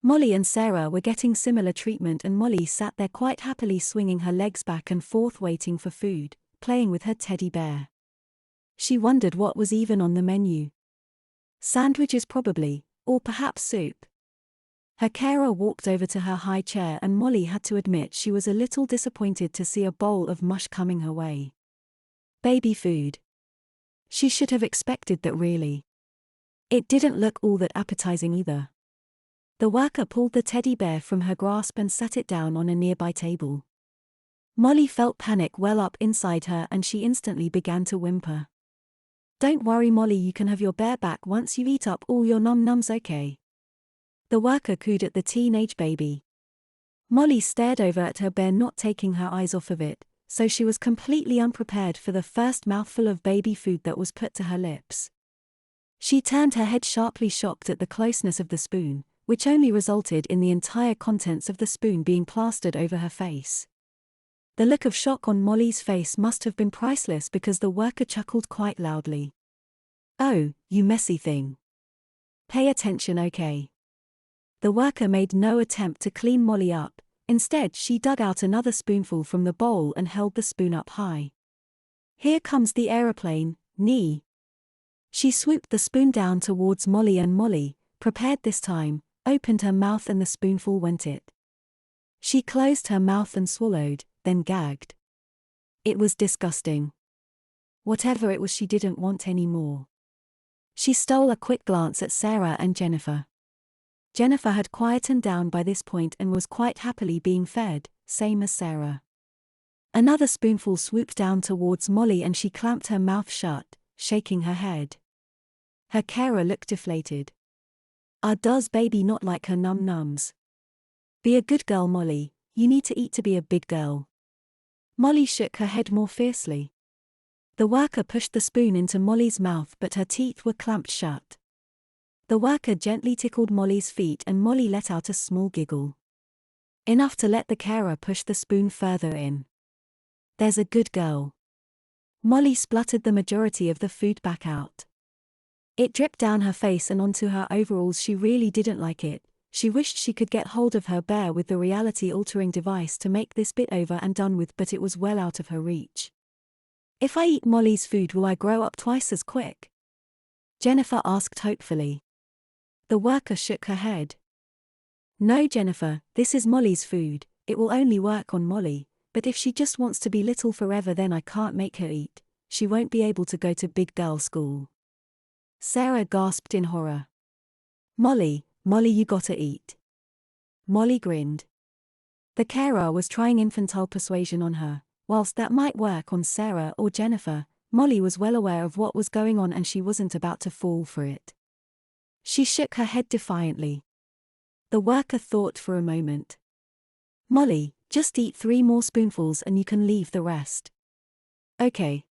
Molly and Sarah were getting similar treatment, and Molly sat there quite happily swinging her legs back and forth waiting for food, playing with her teddy bear. She wondered what was even on the menu. Sandwiches probably, or perhaps soup. Her carer walked over to her high chair and Molly had to admit she was a little disappointed to see a bowl of mush coming her way. Baby food. She should have expected that, really. It didn't look all that appetizing either. The worker pulled the teddy bear from her grasp and sat it down on a nearby table. Molly felt panic well up inside her and she instantly began to whimper. "Don't worry, Molly, you can have your bear back once you eat up all your num-nums, okay?" The worker cooed at the teenage baby. Molly stared over at her bear, not taking her eyes off of it, so she was completely unprepared for the first mouthful of baby food that was put to her lips. She turned her head sharply, shocked at the closeness of the spoon, which only resulted in the entire contents of the spoon being plastered over her face. The look of shock on Molly's face must have been priceless because the worker chuckled quite loudly. "Oh, you messy thing. Pay attention, okay?" The worker made no attempt to clean Molly up. Instead, she dug out another spoonful from the bowl and held the spoon up high. "Here comes the aeroplane, knee." She swooped the spoon down towards Molly and Molly, prepared this time, opened her mouth and the spoonful went it. She closed her mouth and swallowed, then gagged. It was disgusting. Whatever it was, she didn't want any more. She stole a quick glance at Sarah and Jennifer. Jennifer had quietened down by this point and was quite happily being fed, same as Sarah. Another spoonful swooped down towards Molly and she clamped her mouth shut, shaking her head. Her carer looked deflated. Does baby not like her num-nums? Be a good girl, Molly, you need to eat to be a big girl. Molly shook her head more fiercely. The worker pushed the spoon into Molly's mouth but her teeth were clamped shut. The worker gently tickled Molly's feet and Molly let out a small giggle. Enough to let the carer push the spoon further in. "There's a good girl." Molly spluttered the majority of the food back out. It dripped down her face and onto her overalls. She really didn't like it. She wished she could get hold of her bear with the reality-altering device to make this bit over and done with, but it was well out of her reach. "If I eat Molly's food, will I grow up twice as quick?" Jennifer asked hopefully. The worker shook her head. "No, Jennifer, this is Molly's food. It will only work on Molly, but if she just wants to be little forever, then I can't make her eat. She won't be able to go to big girl school." Sarah gasped in horror. Molly, you gotta eat." Molly grinned. The carer was trying infantile persuasion on her. Whilst that might work on Sarah or Jennifer, Molly was well aware of what was going on and she wasn't about to fall for it. She shook her head defiantly. The worker thought for a moment. "Molly, just eat 3 more spoonfuls and you can leave the rest." "Okay."